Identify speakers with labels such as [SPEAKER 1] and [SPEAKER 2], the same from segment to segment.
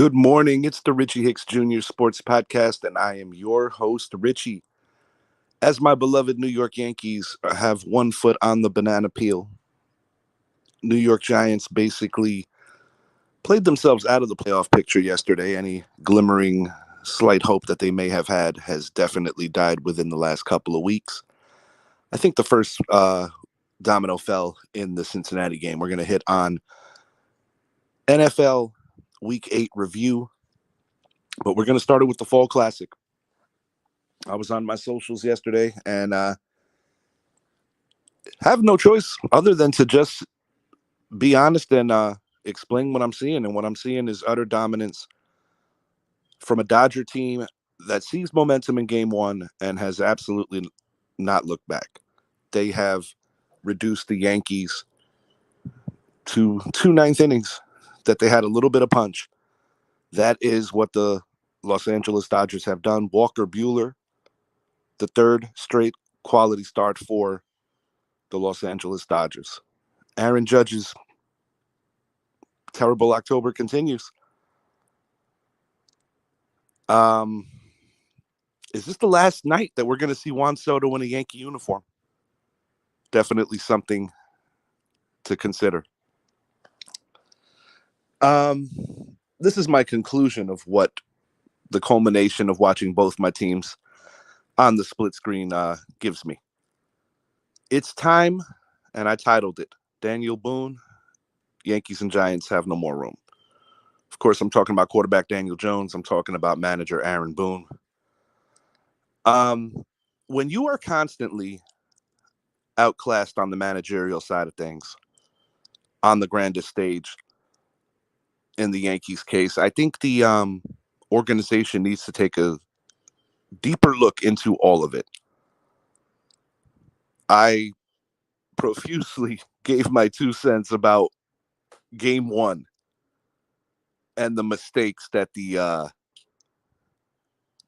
[SPEAKER 1] Good morning. It's the Richie Hicks Jr. Sports Podcast, and I am your host, Richie. As my beloved New York Yankees have one foot on the banana peel, New York Giants basically played themselves out of the playoff picture yesterday. Any glimmering slight hope that they may have had has definitely died within the last couple of weeks. I think the first domino fell in the Cincinnati game. We're going to hit on NFL Week 8 review, but we're going to start it with the Fall Classic. I was on my socials yesterday and have no choice other than to just be honest and explain what I'm seeing. And what I'm seeing is utter dominance from a Dodger team that sees momentum in game one and has absolutely not looked back. They have reduced the Yankees to two ninth innings that they had a little bit of punch. That is what the Los Angeles Dodgers have done. Walker Buehler, the third straight quality start for the Los Angeles Dodgers. Aaron Judge's terrible October continues. Is this the last night that we're going to see Juan Soto in a Yankee uniform? Definitely something to consider. This is my conclusion of what the culmination of watching both my teams on the split screen gives me. It's time, and I titled it, Daniel Boone, Yankees and Giants have no more room. Of course, I'm talking about quarterback Daniel Jones. I'm talking about manager Aaron Boone. When you are constantly outclassed on the managerial side of things, on the grandest stage, in the Yankees case, I think the organization needs to take a deeper look into all of it. I profusely gave my 2 cents about game one and the mistakes that the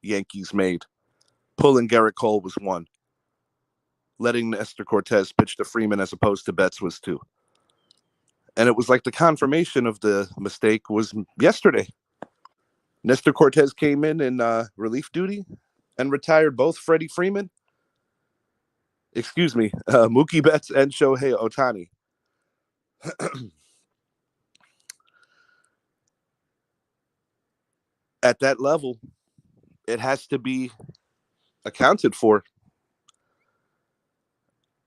[SPEAKER 1] Yankees made. Pulling Garrett Cole was one. Letting Nestor Cortez pitch to Freeman as opposed to Betts was two. And it was like the confirmation of the mistake was yesterday. Nestor Cortez came in relief duty and retired both Freddie Freeman, Mookie Betts and Shohei Ohtani. At that level, it has to be accounted for.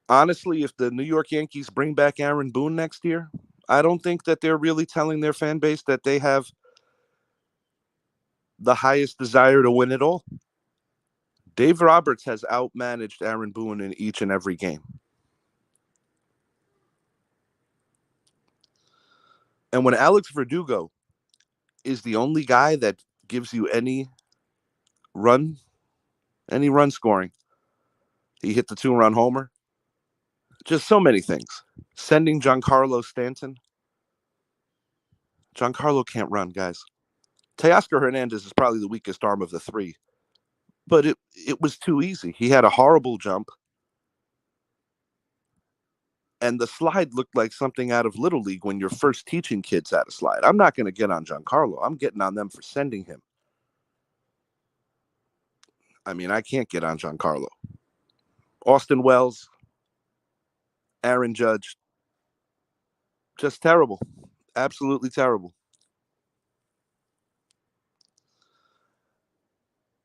[SPEAKER 1] Honestly, if the New York Yankees bring back Aaron Boone next year, I don't think that they're really telling their fan base that they have the highest desire to win it all. Dave Roberts has outmanaged Aaron Boone in each and every game. And when Alex Verdugo is the only guy that gives you any run scoring, he hit the 2-run homer. Just so many things. Sending Giancarlo Stanton. Giancarlo can't run, guys. Teoscar Hernandez is probably the weakest arm of the three. But it was too easy. He had a horrible jump. And the slide looked like something out of Little League when you're first teaching kids how to slide. I'm not going to get on Giancarlo. I'm getting on them for sending him. I mean, I can't get on Giancarlo. Austin Wells, Aaron Judge, just terrible. Absolutely terrible.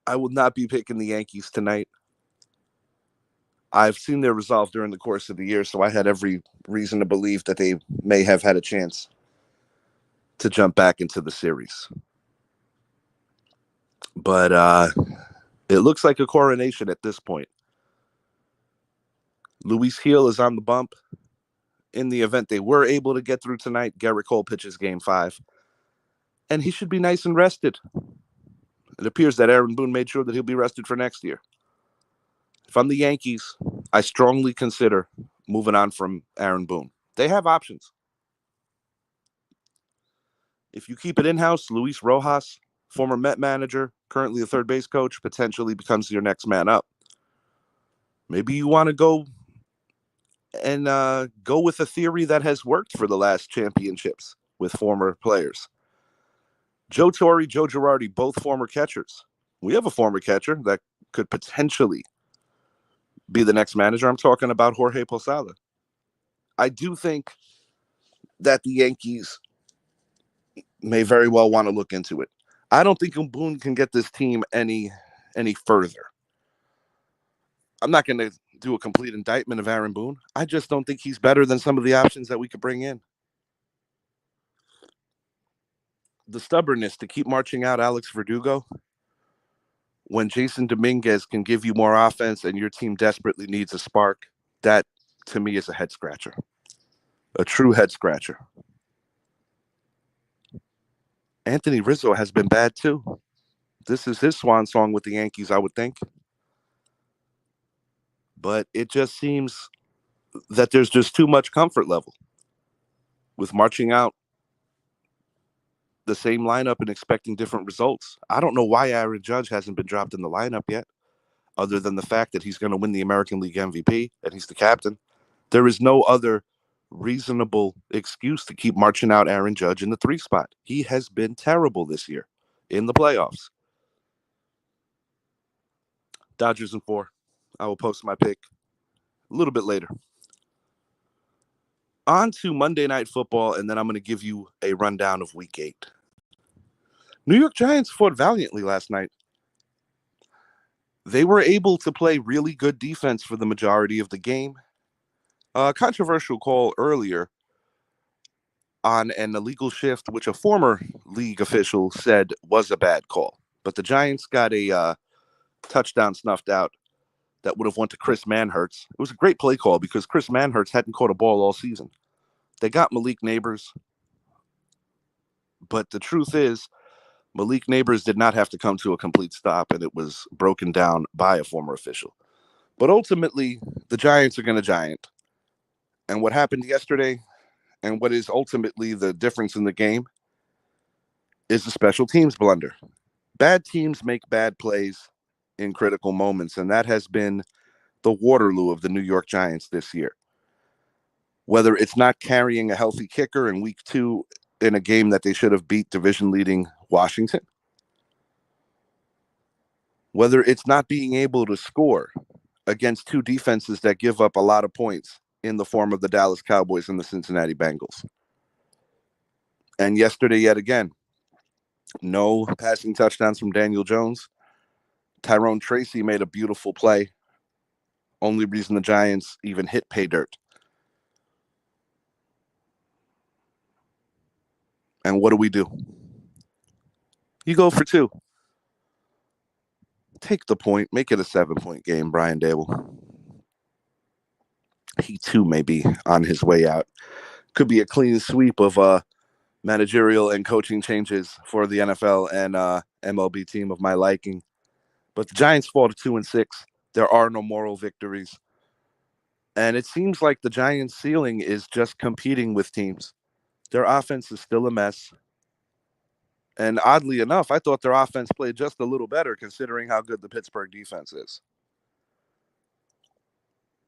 [SPEAKER 1] I will not be picking the Yankees tonight. I've seen their resolve during the course of the year, so I had every reason to believe that they may have had a chance to jump back into the series. But it looks like a coronation at this point. Luis Gil is on the bump. In the event they were able to get through tonight, Garrett Cole pitches game 5. And he should be nice and rested. It appears that Aaron Boone made sure that he'll be rested for next year. If I'm the Yankees, I strongly consider moving on from Aaron Boone. They have options. If you keep it in-house, Luis Rojas, former Met manager, currently a third base coach, potentially becomes your next man up. Maybe you want to go with a theory that has worked for the last championships with former players. Joe Torre, Joe Girardi, both former catchers. We have a former catcher that could potentially be the next manager. I'm talking about Jorge Posada. I do think that the Yankees may very well want to look into it. I don't think Boone can get this team any further. I'm not going to do a complete indictment of Aaron Boone. I just don't think he's better than some of the options that we could bring in. The stubbornness to keep marching out Alex Verdugo when Jason Dominguez can give you more offense and your team desperately needs a spark, that to me is a head scratcher. A true head scratcher. Anthony Rizzo has been bad too. This is his swan song with the Yankees, I would think. But it just seems that there's just too much comfort level with marching out the same lineup and expecting different results. I don't know why Aaron Judge hasn't been dropped in the lineup yet, other than the fact that he's going to win the American League MVP and he's the captain. There is no other reasonable excuse to keep marching out Aaron Judge in the 3 spot. He has been terrible this year in the playoffs. Dodgers in 4. I will post my pick a little bit later. On to Monday Night Football, and then I'm going to give you a rundown of Week 8. New York Giants fought valiantly last night. They were able to play really good defense for the majority of the game. A controversial call earlier on an illegal shift, which a former league official said was a bad call. But the Giants got a touchdown snuffed out that would have went to Chris Manhertz. It was a great play call because Chris Manhertz hadn't caught a ball all season. They got Malik Neighbors, but the truth is Malik Neighbors did not have to come to a complete stop, and it was broken down by a former official. But ultimately, the Giants are going to giant. And what happened yesterday, and what is ultimately the difference in the game, is the special teams blunder. Bad teams make bad plays in critical moments, and that has been the Waterloo of the New York Giants this year. Whether it's not carrying a healthy kicker in week 2 in a game that they should have beat division-leading Washington, whether it's not being able to score against 2 defenses that give up a lot of points in the form of the Dallas Cowboys and the Cincinnati Bengals. And yesterday, yet again, no passing touchdowns from Daniel Jones. Tyrone Tracy made a beautiful play. Only reason the Giants even hit pay dirt. And what do? You go for 2. Take the point. Make it a 7-point game, Brian Dable. He too may be on his way out. Could be a clean sweep of managerial and coaching changes for the NFL and MLB team of my liking. But the Giants fall to 2-6. There are no moral victories. And it seems like the Giants' ceiling is just competing with teams. Their offense is still a mess. And oddly enough, I thought their offense played just a little better considering how good the Pittsburgh defense is.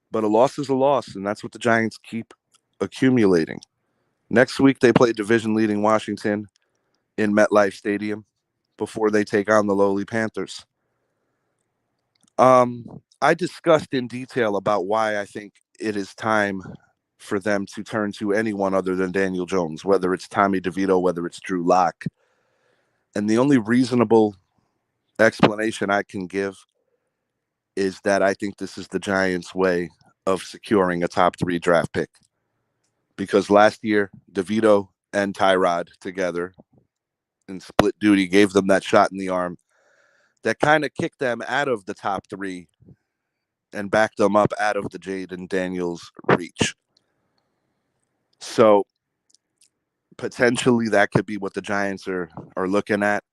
[SPEAKER 1] But a loss is a loss, and that's what the Giants keep accumulating. Next week, they play division-leading Washington in MetLife Stadium before they take on the lowly Panthers. I discussed in detail about why I think it is time for them to turn to anyone other than Daniel Jones, whether it's Tommy DeVito, whether it's Drew Lock. And the only reasonable explanation I can give is that I think this is the Giants' way of securing a top 3 draft pick. Because last year, DeVito and Tyrod together in split duty gave them that shot in the arm that kind of kicked them out of the top 3 and backed them up out of the Jaden Daniels reach. So potentially that could be what the Giants are looking at.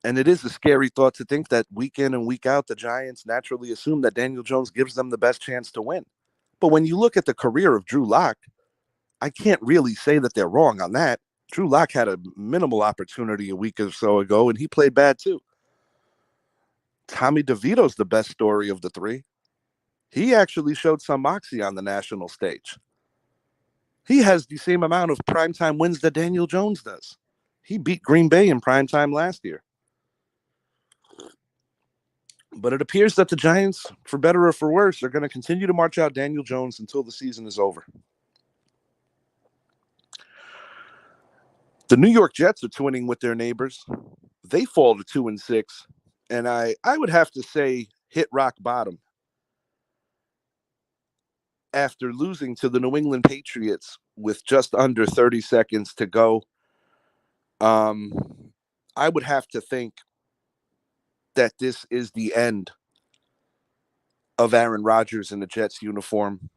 [SPEAKER 1] And it is a scary thought to think that week in and week out, the Giants naturally assume that Daniel Jones gives them the best chance to win. But when you look at the career of Drew Lock, I can't really say that they're wrong on that. Drew Lock had a minimal opportunity a week or so ago, and he played bad too. Tommy DeVito's the best story of the 3. He actually showed some moxie on the national stage. He has the same amount of primetime wins that Daniel Jones does. He beat Green Bay in prime time last year. But it appears that the Giants, for better or for worse, are going to continue to march out Daniel Jones until the season is over. The New York Jets are twinning with their neighbors. They fall to 2-6, and I would have to say hit rock bottom after losing to the New England Patriots with just under 30 seconds to go. I would have to think that this is the end of Aaron Rodgers in the Jets uniform.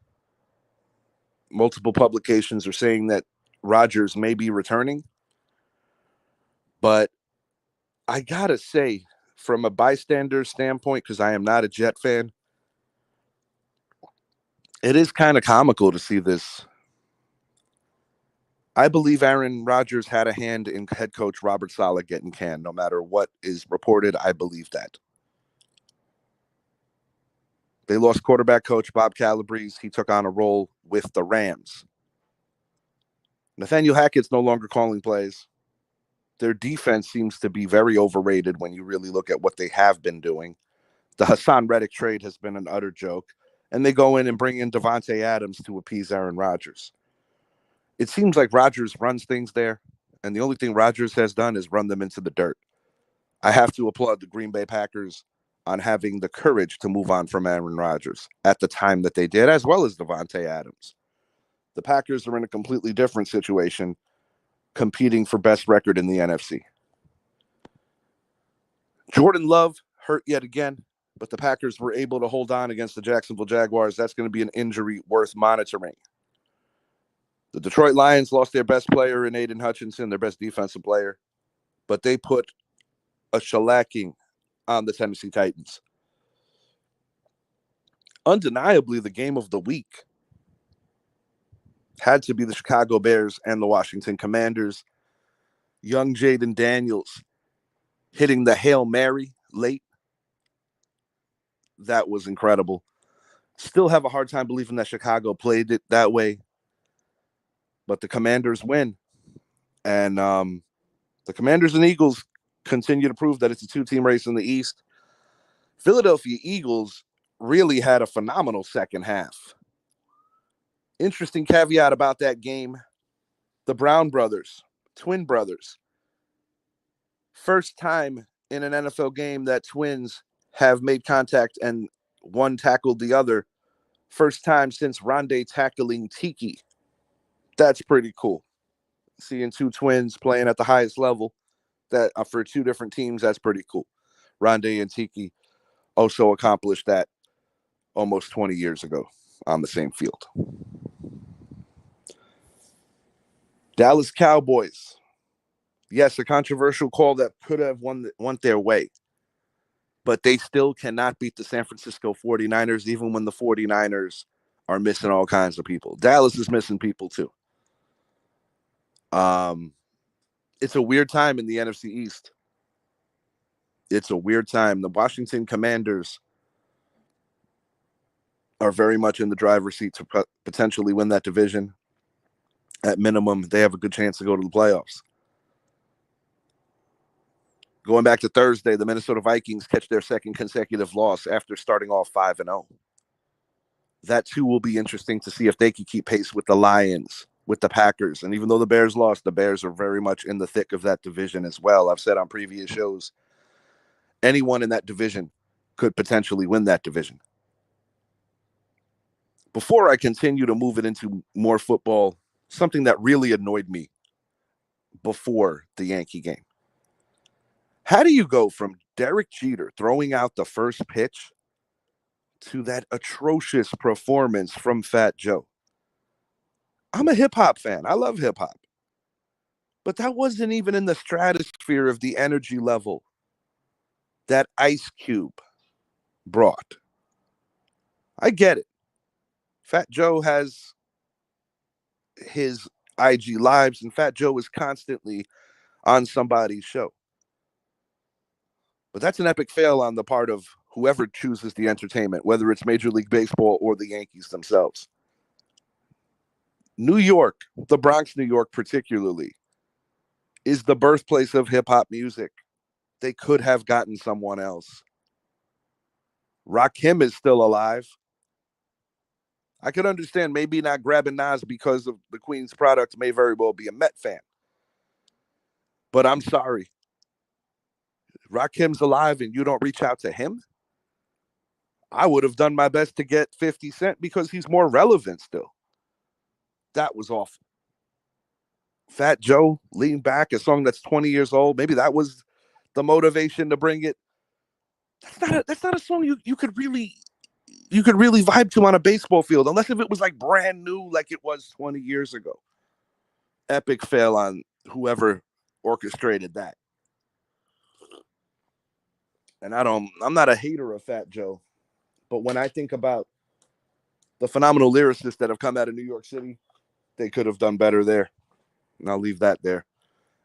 [SPEAKER 1] Multiple publications are saying that Rodgers may be returning. But I got to say, from a bystander standpoint, because I am not a Jet fan, it is kind of comical to see this. I believe Aaron Rodgers had a hand in head coach Robert Saleh getting canned. No matter what is reported, I believe that. They lost quarterback coach Bob Calabrese. He took on a role with the Rams. Nathaniel Hackett's no longer calling plays. Their defense seems to be very overrated when you really look at what they have been doing. The Hassan Reddick trade has been an utter joke. And they go in and bring in Davante Adams to appease Aaron Rodgers. It seems like Rodgers runs things there, and the only thing Rodgers has done is run them into the dirt. I have to applaud the Green Bay Packers on having the courage to move on from Aaron Rodgers at the time that they did, as well as Davante Adams. The Packers are in a completely different situation, competing for best record in the NFC. Jordan Love hurt yet again, but the Packers were able to hold on against the Jacksonville Jaguars. That's going to be an injury worth monitoring. The Detroit Lions lost their best player in Aiden Hutchinson, their best defensive player, but they put a shellacking on the Tennessee Titans. Undeniably, the game of the week had to be the Chicago Bears and the Washington Commanders. Young Jaden Daniels hitting the Hail Mary late. That was incredible. Still have a hard time believing that Chicago played it that way, but the Commanders win. And the Commanders and Eagles continue to prove that it's a two-team race in the East. Philadelphia Eagles really had a phenomenal second half. Interesting caveat about that game. The Brown brothers, twin brothers. First time in an NFL game that twins have made contact and one tackled the other. First time since Rondé tackling Tiki. That's pretty cool. Seeing two twins playing at the highest level that for two different teams, that's pretty cool. Rondé and Tiki also accomplished that almost 20 years ago on the same field. Dallas Cowboys. Yes, a controversial call that could have went their way. But they still cannot beat the San Francisco 49ers, even when the 49ers are missing all kinds of people. Dallas is missing people too. It's a weird time in the NFC East. It's a weird time. The Washington Commanders are very much in the driver's seat to potentially win that division. At minimum, they have a good chance to go to the playoffs. Going back to Thursday, the Minnesota Vikings catch their second consecutive loss after starting off 5-0. That too will be interesting to see if they can keep pace with the Lions, with the Packers. And even though the Bears lost, the Bears are very much in the thick of that division as well. I've said on previous shows, anyone in that division could potentially win that division. Before I continue to move it into more football, something that really annoyed me before the Yankee game. How do you go from Derek Jeter throwing out the first pitch to that atrocious performance from Fat Joe? I'm a hip-hop fan. I love hip-hop. But that wasn't even in the stratosphere of the energy level that Ice Cube brought. I get it. Fat Joe has his IG lives, and Fat Joe is constantly on somebody's show. But that's an epic fail on the part of whoever chooses the entertainment, whether it's Major League Baseball or the Yankees themselves. New York, the Bronx, New York particularly, is the birthplace of hip hop music. They could have gotten someone else. Rakim is still alive. I could understand maybe not grabbing Nas because of the Queen's product may very well be a Met fan. But I'm sorry. Rakim's alive and you don't reach out to him? I would have done my best to get 50 Cent because he's more relevant still. That was awful. Fat Joe, Lean Back, a song that's 20 years old. Maybe that was the motivation to bring it. That's not a song you could really vibe to on a baseball field, unless if it was like brand new, like it was 20 years ago. Epic fail on whoever orchestrated that. And I'm not a hater of Fat Joe, but when I think about the phenomenal lyricists that have come out of New York City, they could have done better there. And I'll leave that there.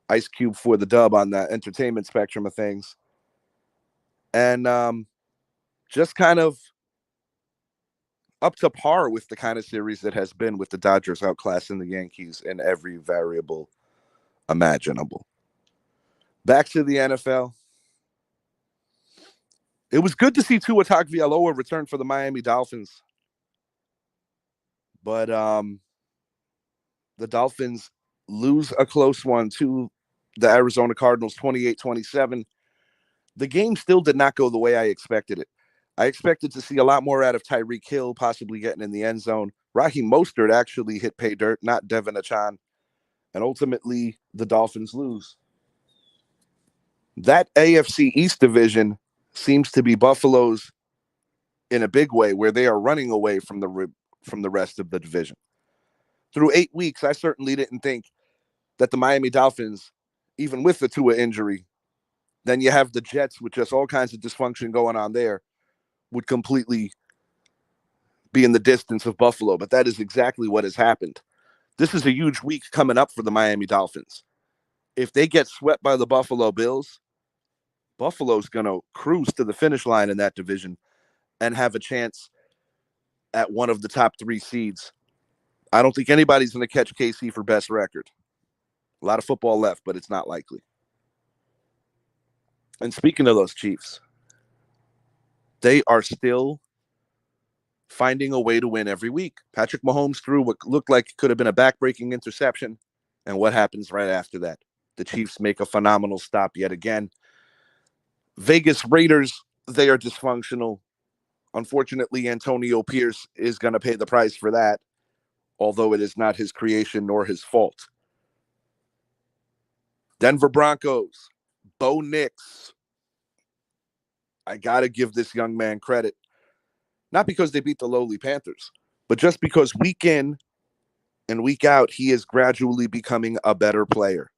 [SPEAKER 1] Ice Cube for the dub on the entertainment spectrum of things. And just kind of up to par with the kind of series that has been, with the Dodgers outclassing the Yankees in every variable imaginable. Back to the NFL. It was good to see Tua Tagovailoa return for the Miami Dolphins. But the Dolphins lose a close one to the Arizona Cardinals 28-27. The game still did not go the way I expected it. I expected to see a lot more out of Tyreek Hill, possibly getting in the end zone. Raheem Mostert actually hit pay dirt, not Devin Achan. And ultimately, the Dolphins lose. That AFC East division seems to be Buffalo's in a big way, where they are running away from the rest of the division. Through 8 weeks, I certainly didn't think that the Miami Dolphins, even with the Tua injury, then you have the Jets with just all kinds of dysfunction going on there, would completely be in the distance of Buffalo. But that is exactly what has happened. This is a huge week coming up for the Miami Dolphins. If they get swept by the Buffalo Bills, Buffalo's going to cruise to the finish line in that division and have a chance at one of the top 3 seeds. I don't think anybody's going to catch KC for best record. A lot of football left, but it's not likely. And speaking of those Chiefs, they are still finding a way to win every week. Patrick Mahomes threw what looked like could have been a back-breaking interception. And what happens right after that? The Chiefs make a phenomenal stop yet again. Vegas Raiders, they are dysfunctional. Unfortunately, Antonio Pierce is going to pay the price for that, although it is not his creation nor his fault. Denver Broncos, Bo Nix. I got to give this young man credit. Not because they beat the lowly Panthers, but just because week in and week out, he is gradually becoming a better player.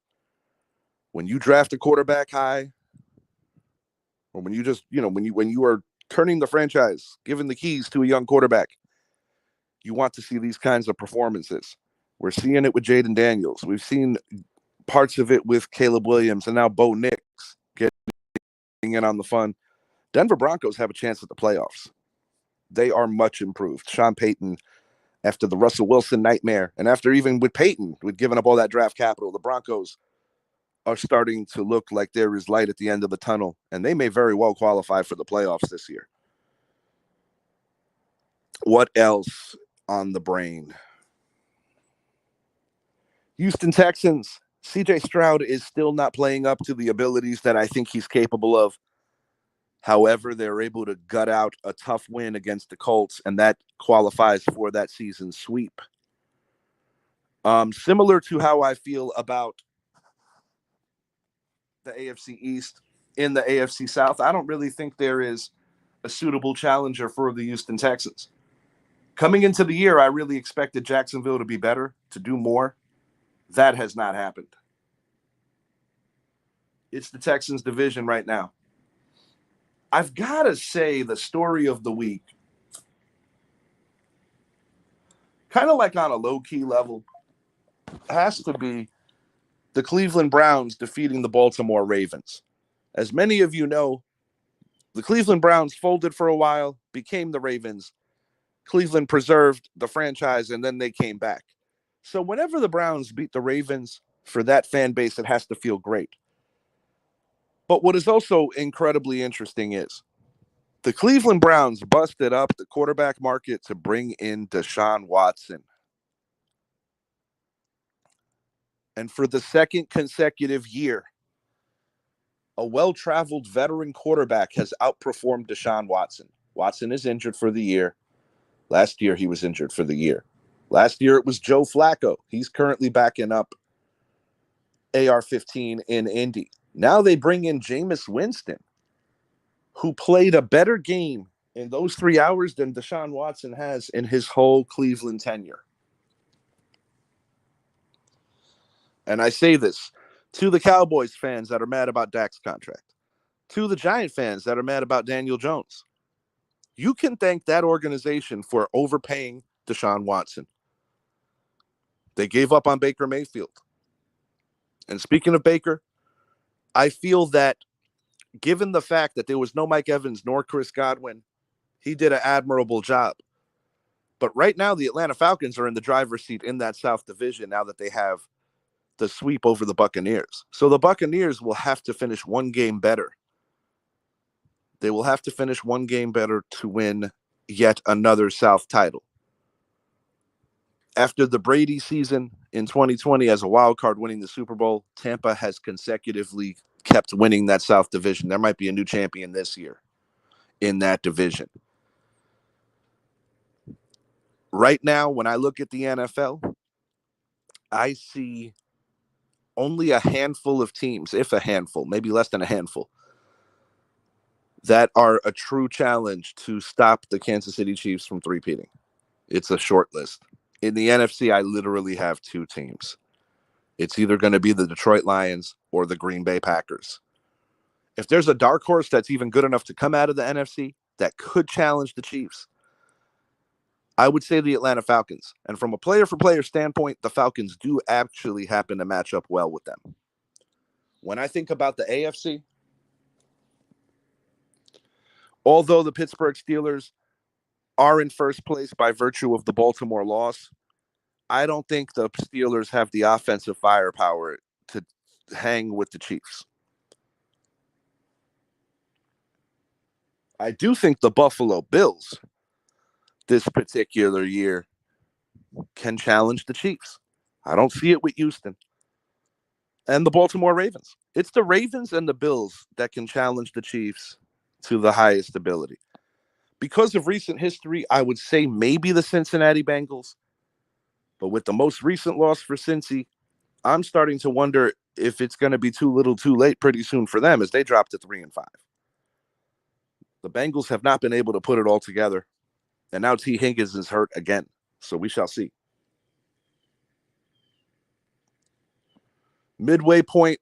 [SPEAKER 1] When you draft a quarterback high, or when you just, when you are turning the franchise, giving the keys to a young quarterback, you want to see these kinds of performances. We're seeing it with Jaden Daniels. We've seen parts of it with Caleb Williams, and now Bo Nix getting in on the fun. Denver Broncos have a chance at the playoffs. They are much improved. Sean Payton, after the Russell Wilson nightmare, and after even with Payton, with giving up all that draft capital, the Broncos are starting to look like there is light at the end of the tunnel, and they may very well qualify for the playoffs this year. What else on the brain? Houston Texans. CJ Stroud is still not playing up to the abilities that I think he's capable of. However, they're able to gut out a tough win against the Colts, and that qualifies for that season's sweep. Similar to how I feel about the AFC East in the AFC South, I don't really think there is a suitable challenger for the Houston Texans. Coming into the year, I really expected Jacksonville to be better, to do more. That has not happened. It's the Texans division right now. I've got to say the story of the week, kind of like on a low-key level, has to be the Cleveland Browns defeating the Baltimore Ravens. As many of you know, the Cleveland Browns folded for a while, became the Ravens. Cleveland preserved the franchise, and then they came back. So whenever the Browns beat the Ravens, For that fan base, it has to feel great. But what is also incredibly interesting is the Cleveland Browns busted up the quarterback market to bring in Deshaun Watson. And for the second consecutive year, a well-traveled veteran quarterback has outperformed Deshaun Watson. Watson is injured for the year. Last year, he was injured for the year. Last year, it was Joe Flacco. He's currently backing up AR-15 in Indy. Now they bring in Jameis Winston, who played a better game in those 3 hours than Deshaun Watson has in his whole Cleveland tenure. And I say this to the Cowboys fans that are mad about Dak's contract, to the Giant fans that are mad about Daniel Jones. You can thank that organization for overpaying Deshaun Watson. They gave up on Baker Mayfield. And speaking of Baker, I feel that given the fact that there was no Mike Evans nor Chris Godwin, he did an admirable job. But right now, the Atlanta Falcons are in the driver's seat in that South Division now that they have the sweep over the Buccaneers. So the Buccaneers will have to finish one game better. They will have to finish one game better to win yet another South title. After the Brady season in 2020 as a wild card winning the Super Bowl, Tampa has consecutively kept winning that South Division. There might be a new champion this year in that division. Right now, when I look at the NFL, I see only a handful of teams, if a handful, maybe less than a handful, that are a true challenge to stop the Kansas City Chiefs from three-peating. It's a short list. In the NFC, I literally have two teams. It's either going to be the Detroit Lions or the Green Bay Packers. If there's a dark horse that's even good enough to come out of the NFC that could challenge the Chiefs, I would say the Atlanta Falcons. And from a player-for-player standpoint, the Falcons do actually happen to match up well with them. When I think about the AFC, although the Pittsburgh Steelers are in first place by virtue of the Baltimore loss, I don't think the Steelers have the offensive firepower to hang with the Chiefs. I do think the Buffalo Bills this particular year can challenge the Chiefs. I don't see it with Houston and the Baltimore Ravens. It's the Ravens and the Bills that can challenge the Chiefs to the highest ability. Because of recent history, I would say maybe the Cincinnati Bengals. But with the most recent loss for Cincy, I'm starting to wonder if it's going to be too little too late pretty soon for them as they drop to 3-5. The Bengals have not been able to put it all together. And now T. Higgins is hurt again. So we shall see. Midway point,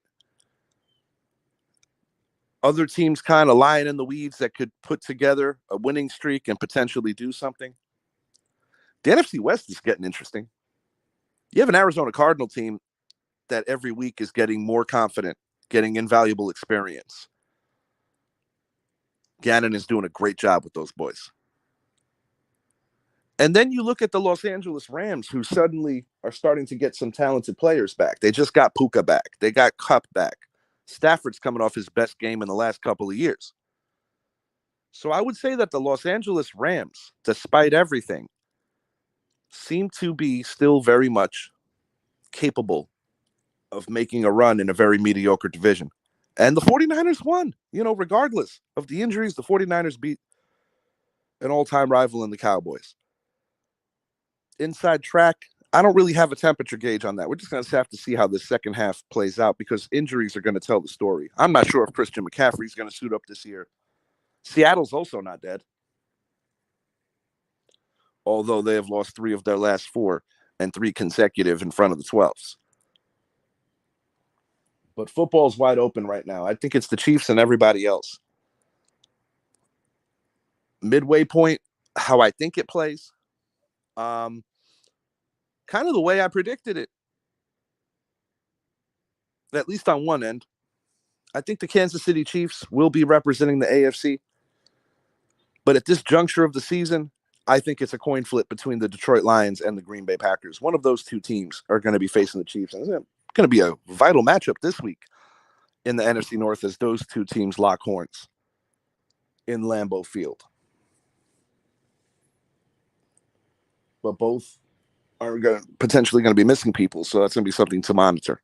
[SPEAKER 1] other teams kind of lying in the weeds that could put together a winning streak and potentially do something. The NFC West is getting interesting. You have an Arizona Cardinal team that every week is getting more confident, getting invaluable experience. Gannon is doing a great job with those boys. And then you look at the Los Angeles Rams, who suddenly are starting to get some talented players back. They just got Puka back. They got Kupp back. Stafford's coming off his best game in the last couple of years. So I would say that the Los Angeles Rams, despite everything, seem to be still very much capable of making a run in a very mediocre division. And the 49ers won. Regardless of the injuries, the 49ers beat an all-time rival in the Cowboys. Inside track, I don't really have a temperature gauge on that. We're just going to have to see how this second half plays out because injuries are going to tell the story. I'm not sure if Christian McCaffrey's going to suit up this year. Seattle's also not dead, although they have lost 3 of their last 4 and 3 consecutive in front of the 12s. But football's wide open right now. I think it's the Chiefs and everybody else. Midway point, how I think it plays, kind of the way I predicted it, at least on one end. I think the Kansas City Chiefs will be representing the AFC. But at this juncture of the season, I think it's a coin flip between the Detroit Lions and the Green Bay Packers. One of those two teams are going to be facing the Chiefs. And going to be a vital matchup this week in the NFC North as those two teams lock horns in Lambeau Field. But both are potentially going to be missing people, so that's going to be something to monitor.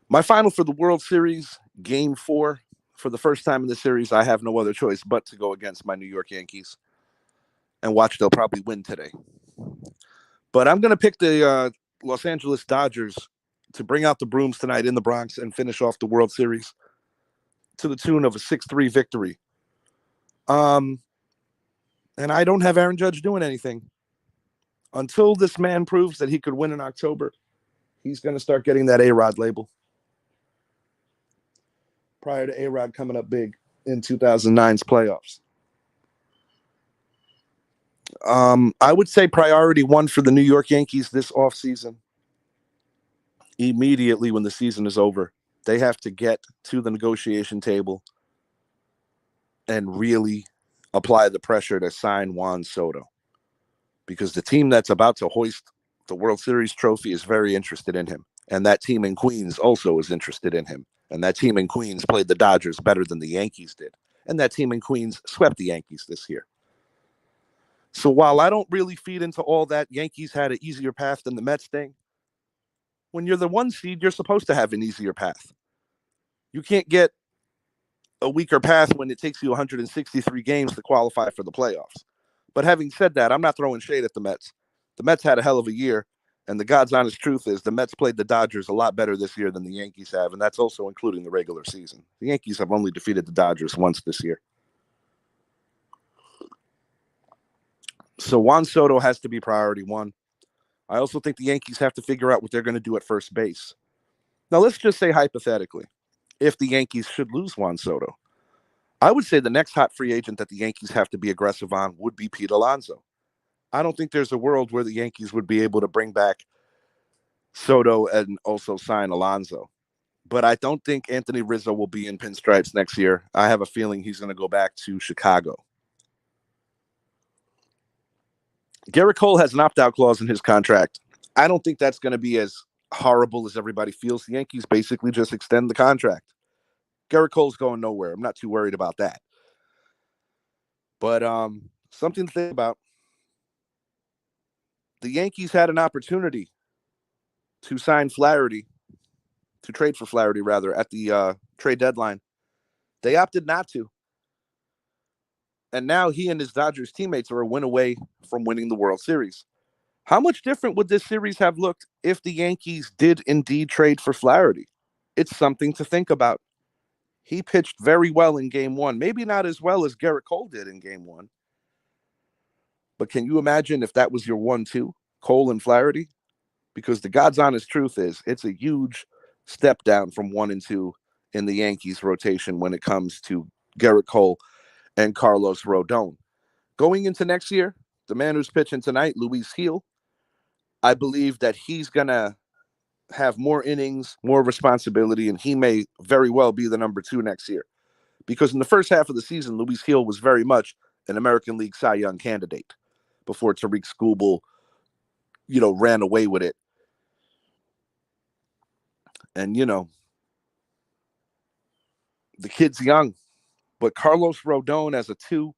[SPEAKER 1] My final for the World Series, Game 4. For the first time in the series, I have no other choice but to go against my New York Yankees and watch they'll probably win today. But I'm going to pick the Los Angeles Dodgers to bring out the brooms tonight in the Bronx and finish off the World Series to the tune of a 6-3 victory. And I don't have Aaron Judge doing anything. Until this man proves that he could win in October, he's going to start getting that A-Rod label. Prior to A-Rod coming up big in 2009's playoffs. I would say priority one for the New York Yankees this offseason. Immediately when the season is over, they have to get to the negotiation table and really apply the pressure to sign Juan Soto. Because the team that's about to hoist the World Series trophy is very interested in him. And that team in Queens also is interested in him. And that team in Queens played the Dodgers better than the Yankees did. And that team in Queens swept the Yankees this year. So while I don't really feed into all that, Yankees had an easier path than the Mets thing. When you're the 1 seed, you're supposed to have an easier path. You can't get a weaker path when it takes you 163 games to qualify for the playoffs. But having said that, I'm not throwing shade at the Mets. The Mets had a hell of a year, and the God's honest truth is the Mets played the Dodgers a lot better this year than the Yankees have, and that's also including the regular season. The Yankees have only defeated the Dodgers once this year. So Juan Soto has to be priority one. I also think the Yankees have to figure out what they're going to do at first base. Now, let's just say hypothetically, if the Yankees should lose Juan Soto, I would say the next hot free agent that the Yankees have to be aggressive on would be Pete Alonso. I don't think there's a world where the Yankees would be able to bring back Soto and also sign Alonso. But I don't think Anthony Rizzo will be in pinstripes next year. I have a feeling he's going to go back to Chicago. Garrett Cole has an opt-out clause in his contract. I don't think that's going to be as horrible as everybody feels. The Yankees basically just extend the contract. Garrett Cole's going nowhere. I'm not too worried about that. But something to think about. The Yankees had an opportunity to sign Flaherty, to trade for Flaherty, rather, at the trade deadline. They opted not to. And now he and his Dodgers teammates are a win away from winning the World Series. How much different would this series have looked if the Yankees did indeed trade for Flaherty? It's something to think about. He pitched very well in Game 1. Maybe not as well as Garrett Cole did in Game 1. But can you imagine if that was your 1-2, Cole and Flaherty? Because the God's honest truth is it's a huge step down from 1 and 2 in the Yankees rotation when it comes to Garrett Cole and Carlos Rodon. Going into next year, the man who's pitching tonight, Luis Gil, I believe that he's going to have more innings, more responsibility, and he may very well be the number 2 next year. Because in the first half of the season, Luis Gil was very much an American League Cy Young candidate before Tariq Skubal, ran away with it. And, the kid's young, but Carlos Rodon as a 2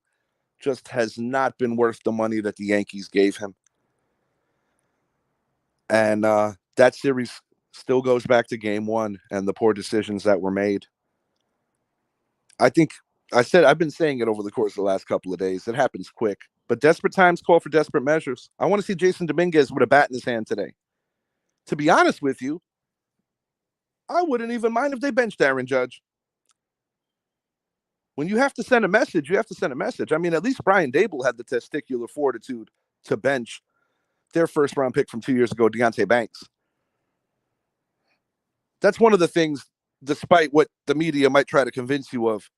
[SPEAKER 1] just has not been worth the money that the Yankees gave him. And that series still goes back to Game 1 and the poor decisions that were made. I've been saying it over the course of the last couple of days. It happens quick, but desperate times call for desperate measures. I want to see Jason Dominguez with a bat in his hand today. To be honest with you, I wouldn't even mind if they benched Aaron Judge. When you have to send a message, you have to send a message. I mean, at least Brian Dable had the testicular fortitude to bench their first-round pick from 2 years ago, Deonte Banks. That's one of the things, despite what the media might try to convince you of.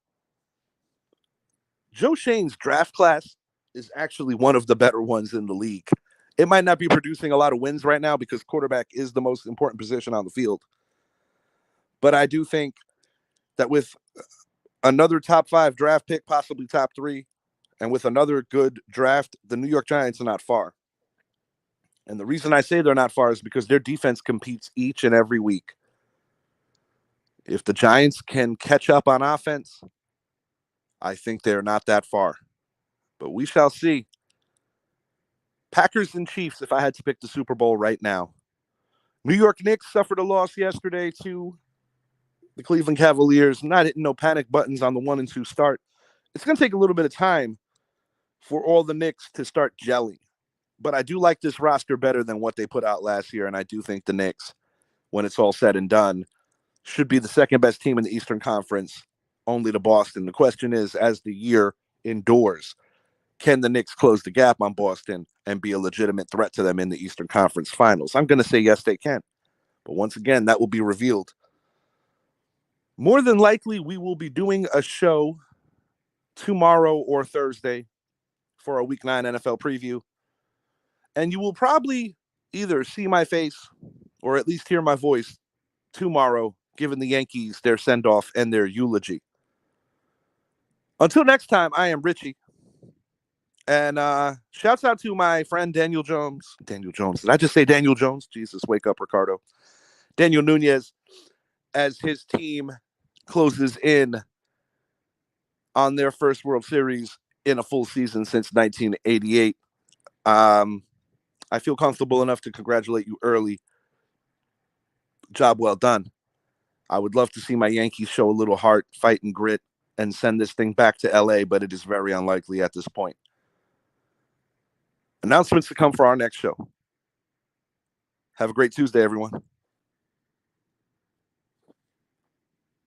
[SPEAKER 1] Joe Shane's draft class is actually one of the better ones in the league. It might not be producing a lot of wins right now because quarterback is the most important position on the field. But I do think that with another top 5 draft pick, possibly top 3, and with another good draft, the New York Giants are not far. And the reason I say they're not far is because their defense competes each and every week. If the Giants can catch up on offense, I think they're not that far. But we shall see. Packers and Chiefs, if I had to pick the Super Bowl right now. New York Knicks suffered a loss yesterday to the Cleveland Cavaliers. Not hitting no panic buttons on the 1-2 start. It's going to take a little bit of time for all the Knicks to start gelling. But I do like this roster better than what they put out last year, and I do think the Knicks, when it's all said and done, should be the second best team in the Eastern Conference, only to Boston. The question is, as the year endures, can the Knicks close the gap on Boston and be a legitimate threat to them in the Eastern Conference Finals? I'm going to say yes, they can. But once again, that will be revealed. More than likely, we will be doing a show tomorrow or Thursday for a Week 9 NFL preview. And you will probably either see my face or at least hear my voice tomorrow, giving the Yankees their send-off and their eulogy. Until next time, I am Richie. And shouts out to my friend Daniel Jones. Daniel Jones. Did I just say Daniel Jones? Jesus, wake up, Ricardo. Daniel Nunez, as his team closes in on their first World Series in a full season since 1988. I feel comfortable enough to congratulate you early. Job well done. I would love to see my Yankees show a little heart, fight, and grit and send this thing back to LA, but it is very unlikely at this point. Announcements to come for our next show. Have a great Tuesday, everyone.